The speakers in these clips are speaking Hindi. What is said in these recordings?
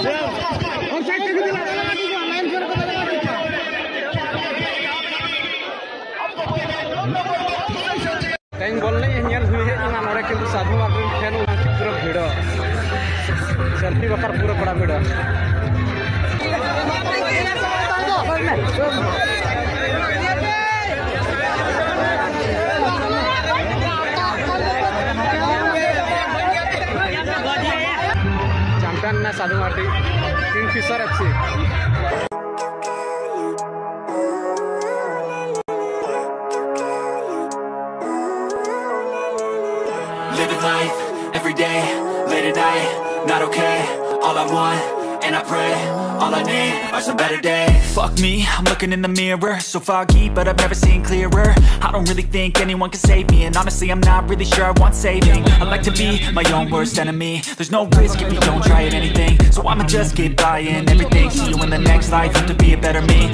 Teng bolnya nyel huhe dengan orang kita satu waktu fan orang pura video, selfie bakar pura pada video. Champion na Sadhu Mardi, Kingfisher FC. Living life, every day, late at night, not okay. All I want, and I pray, all I need are some better days. Fuck me, I'm looking in the mirror, so foggy, but I've never seen clearer. I don't really think anyone can save me, and honestly I'm not really sure I want saving. I like to be my own worst enemy. There's no risk if you don't try at anything, so I'ma just keep buying everything. See you in the next life, have to be a better me.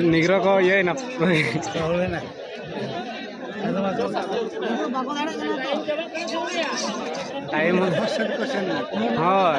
Negro ko ye na time हाँ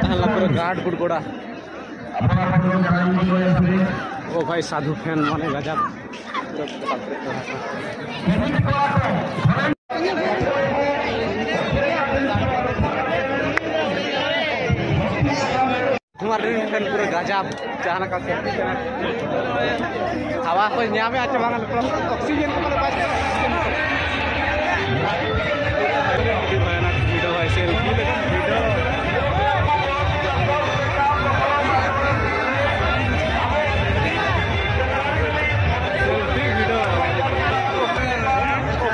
पूरा गार्ड गुड़गुड़ा ओ भाई साधु फैन माने गजब हमारे फैन पूरा गजब जहाँ का हवा को ᱧᱟᱢᱮ ᱟᱪᱪᱷᱟ ᱵᱟᱝ ऑक्सीजन को मतलब वीडियो है सेल्फी वीडियो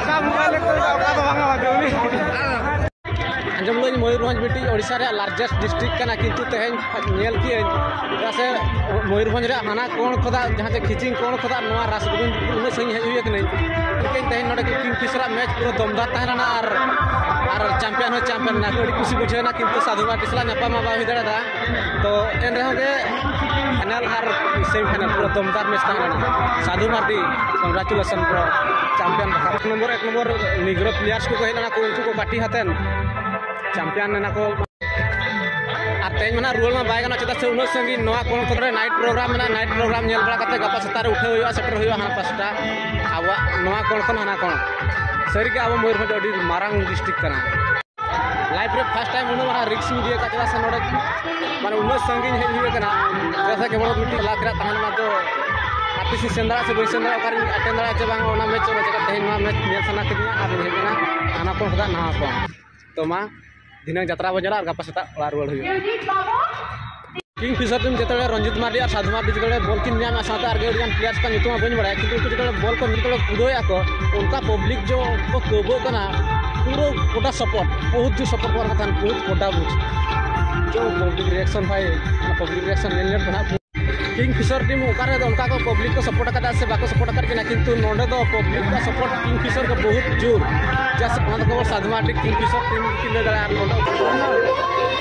सब मोबाइल को का तो भांगा बात होनी अंजम लोग मयूरभंज बेटी ओडिशा रे लार्जेस्ट डिस्ट्रिक्ट कना किंतु तेहेन नेल की से मयूरभंज रे हाना कोण खोदा जहां से खिचिंग कोण खोदा नवा रासगोविंद उन सही हेजुए कि नहीं लेकिन तेहेन नडे किंगफिशर मैच पूरा दमदार तहना और चैंपियन हो चैंपियन ना कोडी खुशी बुझेना किंतु साधु मार्टी सला नपा मा बाहि दड़ा तो एन रे होगे फाइनल और सेमीफाइनल पूरा दमदार मैच तहना साधु मार्टी कंग्रेचुलेशन ब्रो चैंपियन एक नंबर निग्रो प्लेयर्स को कहना को उनको काटी हतन चैंपियन ना को और तेज मना रूल में बाय गना चदा से उन संगी नवा कोन कोरे नाइट प्रोग्राम नेल बड़ा करते गपा सतारे उठे हुआ सेटर हुआ हां पासटा आवा नवा कोन हाना कोन सरी के अब मयूरभंज अडी मारांग डिस्ट्रिक्ट कना लाइफ रे फर्स्ट टाइम उन मारा रिक्स में दिए का से नोडे माने उन संगी हे हुए कना जैसा के बड़ मिट्टी लाकरा तहन मा तो आतिसी सेंद्रा से बैसेंद्रा ओकर अटेंड चे बांग ओना मैच चलो जका तेन नवा मैच नेल सना किया और हे कना हाना कोन खदा ना कोन तो मा दिन यात्रा बजरा और गपा सता ओला रुआड़ हुई किंगफिशर टीम जिते रंजित मार्डी और साधु मार्डी जिते बॉल की नाम साथ आर्गेडियन प्लेयर्स का नितुमा बन बड़ा किंतु जिते बॉल को जिते कूदोया को उनका पब्लिक जो को कबो कना पूरा कोटा सपोर्ट बहुत जो सपोर्ट कर कथन बहुत कोटा बुझ जो पब्लिक रिएक्शन भाई पब्लिक रिएक्शन ले बना किंगफिशर टीम ओकारे उनका को पब्लिक को सपोर्ट करता से बाको सपोर्ट करके ना किंतु नोडे दो पब्लिक का सपोर्ट किंगफिशर का बहुत जोर जैसे मतलब को साधु मार्डी किंगफिशर टीम की ले गया नोडे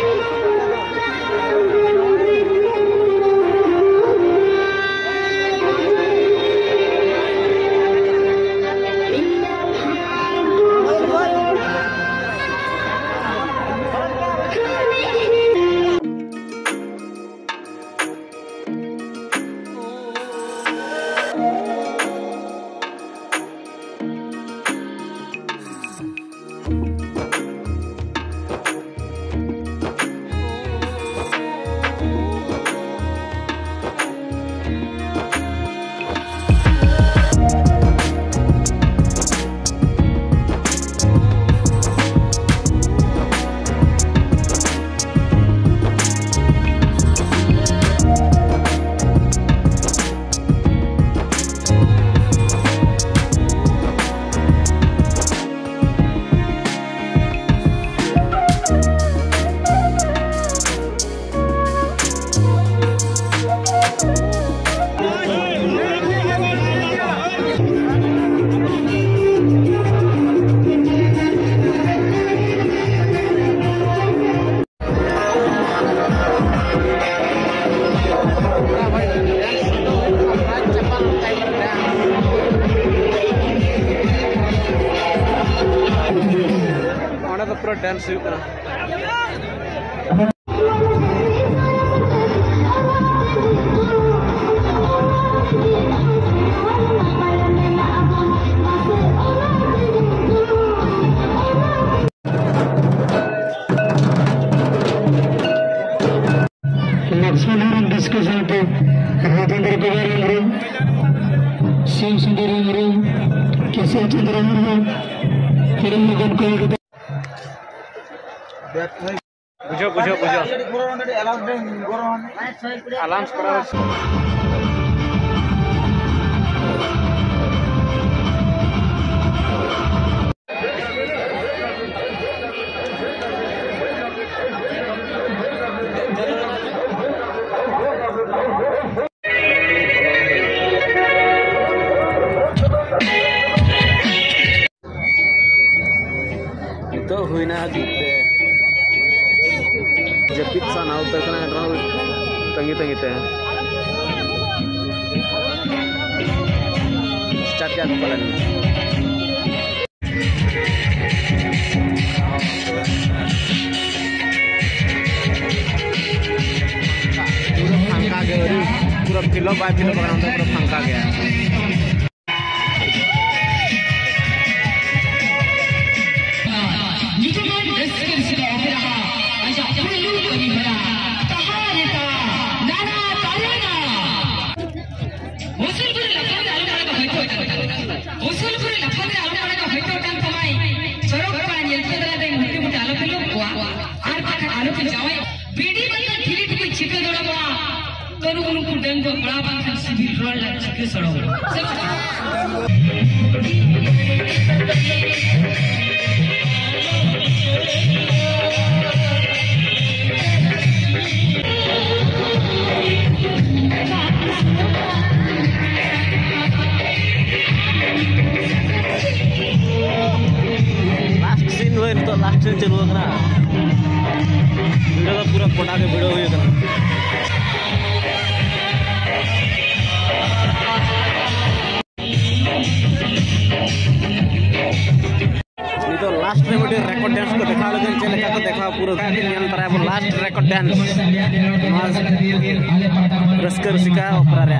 पूरा डांस डिस्कशन पे राजेंद्र कुमार शिव सुंदर केशव चंद्र बुझो अलाउंस करा तो हुई ना जीतते जपित सा नाव तक ना तंगी ते स्टार्ट क्या पड़े पूरा फंका गया पूरा किलो बाय किलो बनाना पूरा फंका गया मुचाद चलू भिडियो पूरा कोटा के भिडियो हुई तो लास्ट में गोटे रेकर्ड डांस को देखा लगे चलेगा तो देखा पूरा तरह लास्ट रेकर्ड डांस रस्कर सिका ओपरा रे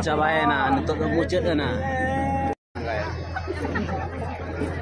चाबायना नितो मुचाद ना